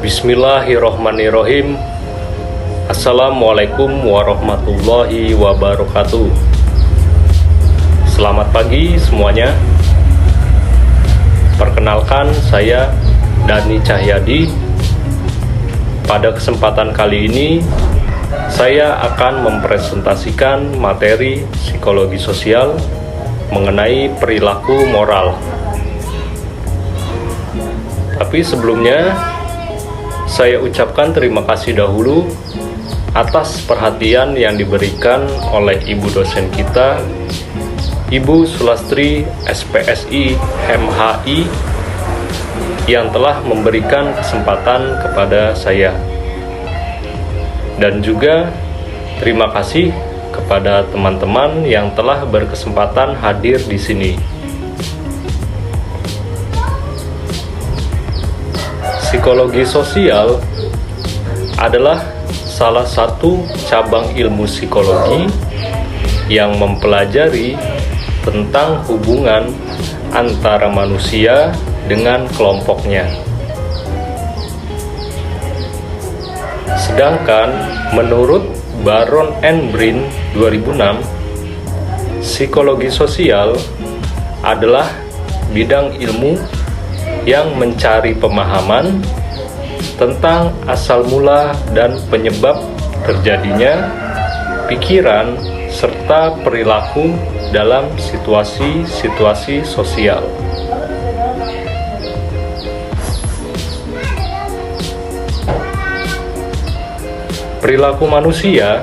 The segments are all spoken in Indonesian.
Bismillahirrohmanirrohim. Assalamualaikum warahmatullahi wabarakatuh. Selamat pagi semuanya. Perkenalkan, saya Dani Cahyadi. Pada kesempatan kali ini saya akan mempresentasikan materi psikologi sosial mengenai perilaku moral. Tapi sebelumnya saya ucapkan terima kasih dahulu atas perhatian yang diberikan oleh ibu dosen kita, Ibu Sulastri SPSI MHI, yang telah memberikan kesempatan kepada saya. Dan juga terima kasih kepada teman-teman yang telah berkesempatan hadir di sini. Psikologi sosial adalah salah satu cabang ilmu psikologi yang mempelajari tentang hubungan antara manusia dengan kelompoknya. Sedangkan menurut Baron and Brin 2006, psikologi sosial adalah bidang ilmu yang mencari pemahaman tentang asal mula dan penyebab terjadinya pikiran serta perilaku dalam situasi-situasi sosial. Perilaku manusia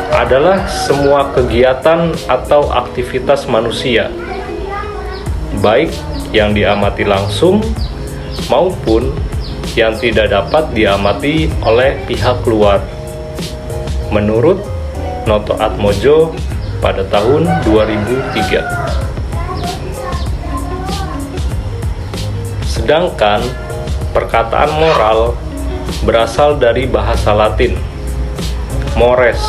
adalah semua kegiatan atau aktivitas manusia, baik yang diamati langsung maupun yang tidak dapat diamati oleh pihak luar, menurut Noto Atmojo pada tahun 2003. Sedangkan perkataan moral berasal dari bahasa Latin mores,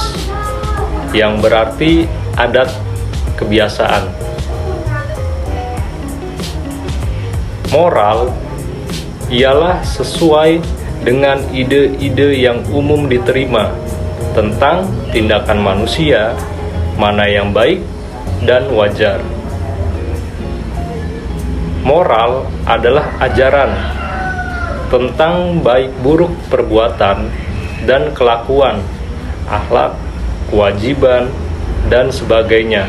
yang berarti adat kebiasaan. Moral ialah sesuai dengan ide-ide yang umum diterima tentang tindakan manusia, mana yang baik dan wajar. Moral adalah ajaran tentang baik buruk perbuatan dan kelakuan, akhlak, kewajiban, dan sebagainya,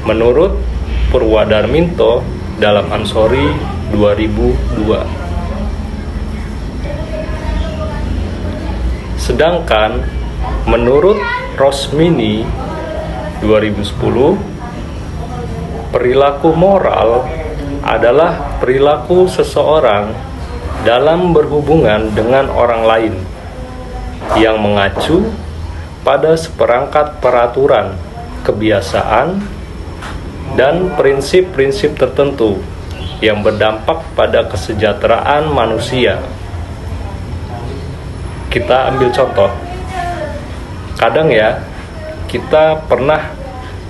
menurut Purwadarminto dalam Ansori 2002. Sedangkan menurut Rosmini 2010, perilaku moral adalah perilaku seseorang dalam berhubungan dengan orang lain yang mengacu pada seperangkat peraturan, kebiasaan, dan prinsip-prinsip tertentu yang berdampak pada kesejahteraan manusia. Kita ambil contoh. Kadang ya, kita pernah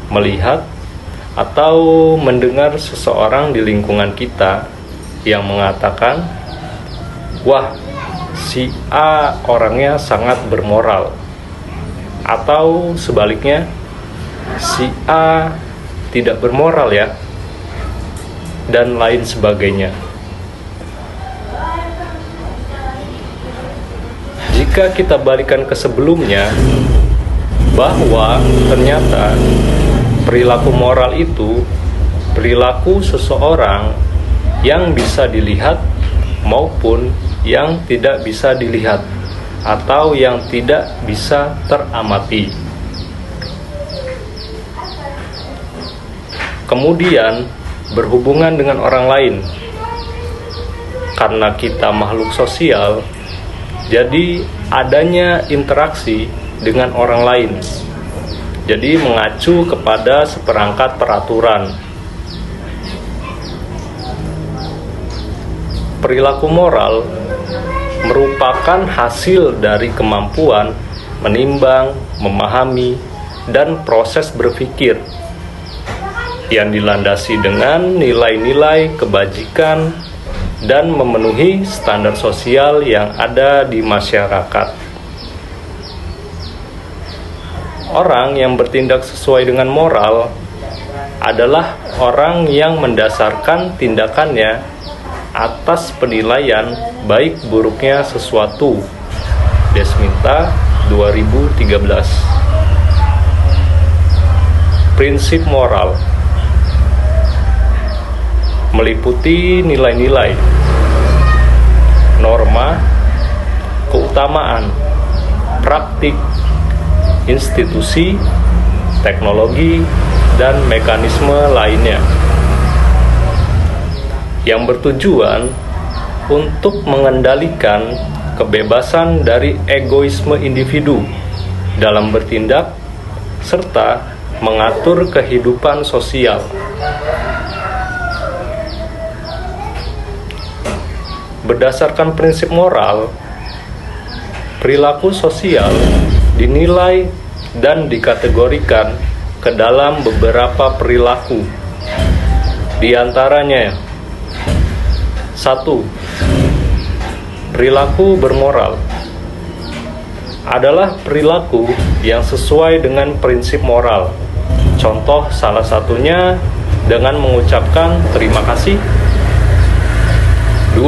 melihat atau mendengar seseorang di lingkungan kita yang mengatakan, "Wah, si A orangnya sangat bermoral." Atau sebaliknya, si A tidak bermoral ya, dan lain sebagainya. Jika kita balikan ke sebelumnya, bahwa ternyata perilaku moral itu perilaku seseorang yang bisa dilihat maupun yang tidak bisa dilihat atau yang tidak bisa teramati. Kemudian berhubungan dengan orang lain. Karena kita makhluk sosial, jadi adanya interaksi dengan orang lain. Jadi mengacu kepada seperangkat peraturan. Perilaku moral merupakan hasil dari kemampuan menimbang, memahami, dan proses berpikir yang dilandasi dengan nilai-nilai kebajikan dan memenuhi standar sosial yang ada di masyarakat. Orang yang bertindak sesuai dengan moral adalah orang yang mendasarkan tindakannya atas penilaian baik buruknya sesuatu. Desminta 2013. Prinsip moral meliputi nilai-nilai, norma, keutamaan, praktik, institusi, teknologi, dan mekanisme lainnya yang bertujuan untuk mengendalikan kebebasan dari egoisme individu dalam bertindak serta mengatur kehidupan sosial. Berdasarkan prinsip moral, perilaku sosial dinilai dan dikategorikan ke dalam beberapa perilaku. Di antaranya, 1. Perilaku bermoral adalah perilaku yang sesuai dengan prinsip moral. Contoh salah satunya dengan mengucapkan terima kasih. 2.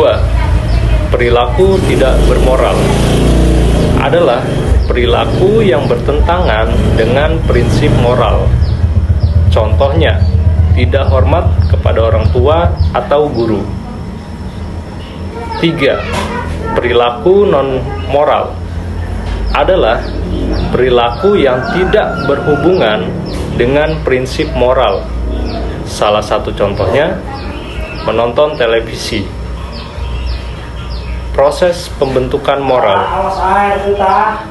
Perilaku tidak bermoral adalah perilaku yang bertentangan dengan prinsip moral. Contohnya, tidak hormat kepada orang tua atau guru. 3. Perilaku non-moral adalah perilaku yang tidak berhubungan dengan prinsip moral. Salah satu contohnya, menonton televisi. Proses pembentukan moral.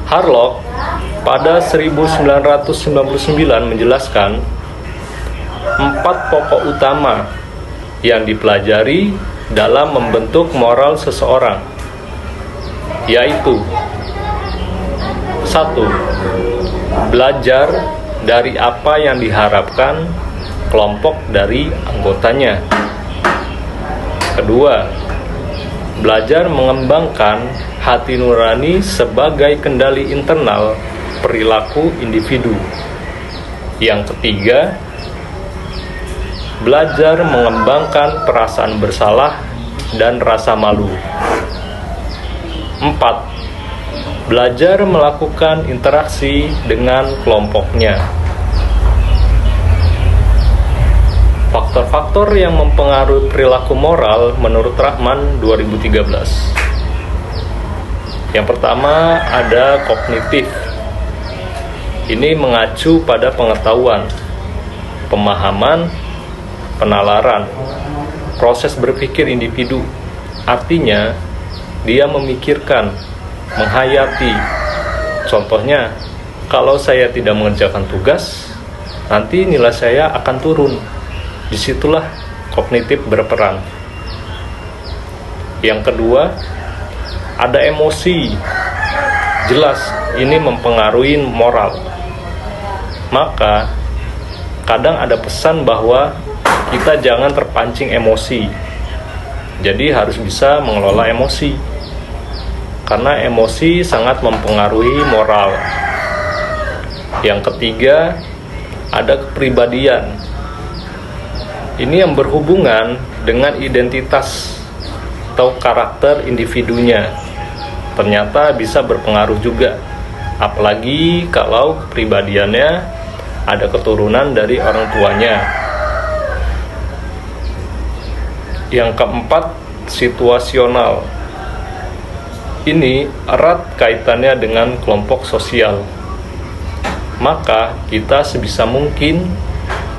Harlock pada 1999 menjelaskan 4 pokok utama yang dipelajari dalam membentuk moral seseorang, yaitu 1. Belajar dari apa yang diharapkan kelompok dari anggotanya. 2. Belajar mengembangkan hati nurani sebagai kendali internal perilaku individu. Yang ketiga, belajar mengembangkan perasaan bersalah dan rasa malu. 4. Belajar melakukan interaksi dengan kelompoknya. Faktor-faktor yang mempengaruhi perilaku moral menurut Rahman 2013. Yang pertama ada kognitif. Ini mengacu pada pengetahuan, pemahaman, penalaran, proses berpikir individu. Artinya, dia memikirkan, menghayati. Contohnya, kalau saya tidak mengerjakan tugas, nanti nilai saya akan turun. Disitulah kognitif berperan. Yang kedua, ada emosi. Jelas, ini mempengaruhi moral. Maka, kadang ada pesan bahwa kita jangan terpancing emosi. Jadi harus bisa mengelola emosi. Karena emosi sangat mempengaruhi moral. Yang ketiga, ada kepribadian. Ini yang berhubungan dengan identitas atau karakter individunya. Ternyata bisa berpengaruh juga. Apalagi kalau kepribadiannya ada keturunan dari orang tuanya. Yang keempat, situasional. Ini erat kaitannya dengan kelompok sosial. Maka kita sebisa mungkin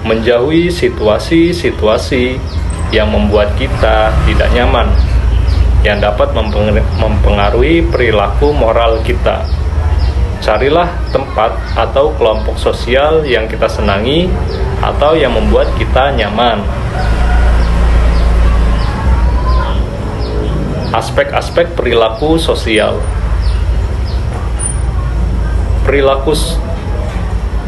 menjauhi situasi-situasi yang membuat kita tidak nyaman, yang dapat mempengaruhi perilaku moral kita. Carilah tempat atau kelompok sosial yang kita senangi atau yang membuat kita nyaman. Aspek-aspek perilaku sosial. Perilaku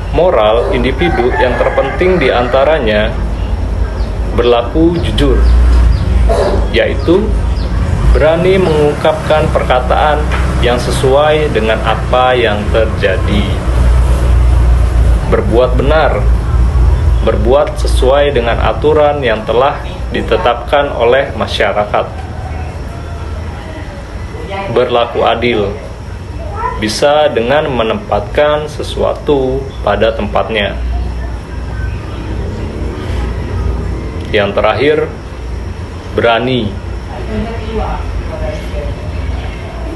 moral individu yang terpenting diantaranya berlaku jujur, yaitu berani mengungkapkan perkataan yang sesuai dengan apa yang terjadi, berbuat benar, berbuat sesuai dengan aturan yang telah ditetapkan oleh masyarakat, berlaku adil, bisa dengan menempatkan sesuatu pada tempatnya. Yang terakhir, berani.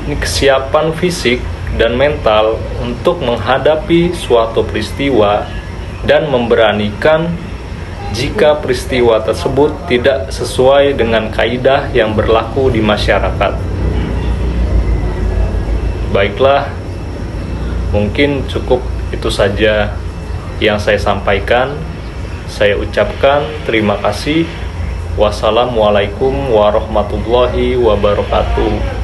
Ini kesiapan fisik dan mental untuk menghadapi suatu peristiwa dan memberanikan jika peristiwa tersebut tidak sesuai dengan kaidah yang berlaku di masyarakat. Baiklah, mungkin cukup itu saja yang saya sampaikan. Saya ucapkan terima kasih. Wassalamualaikum warahmatullahi wabarakatuh.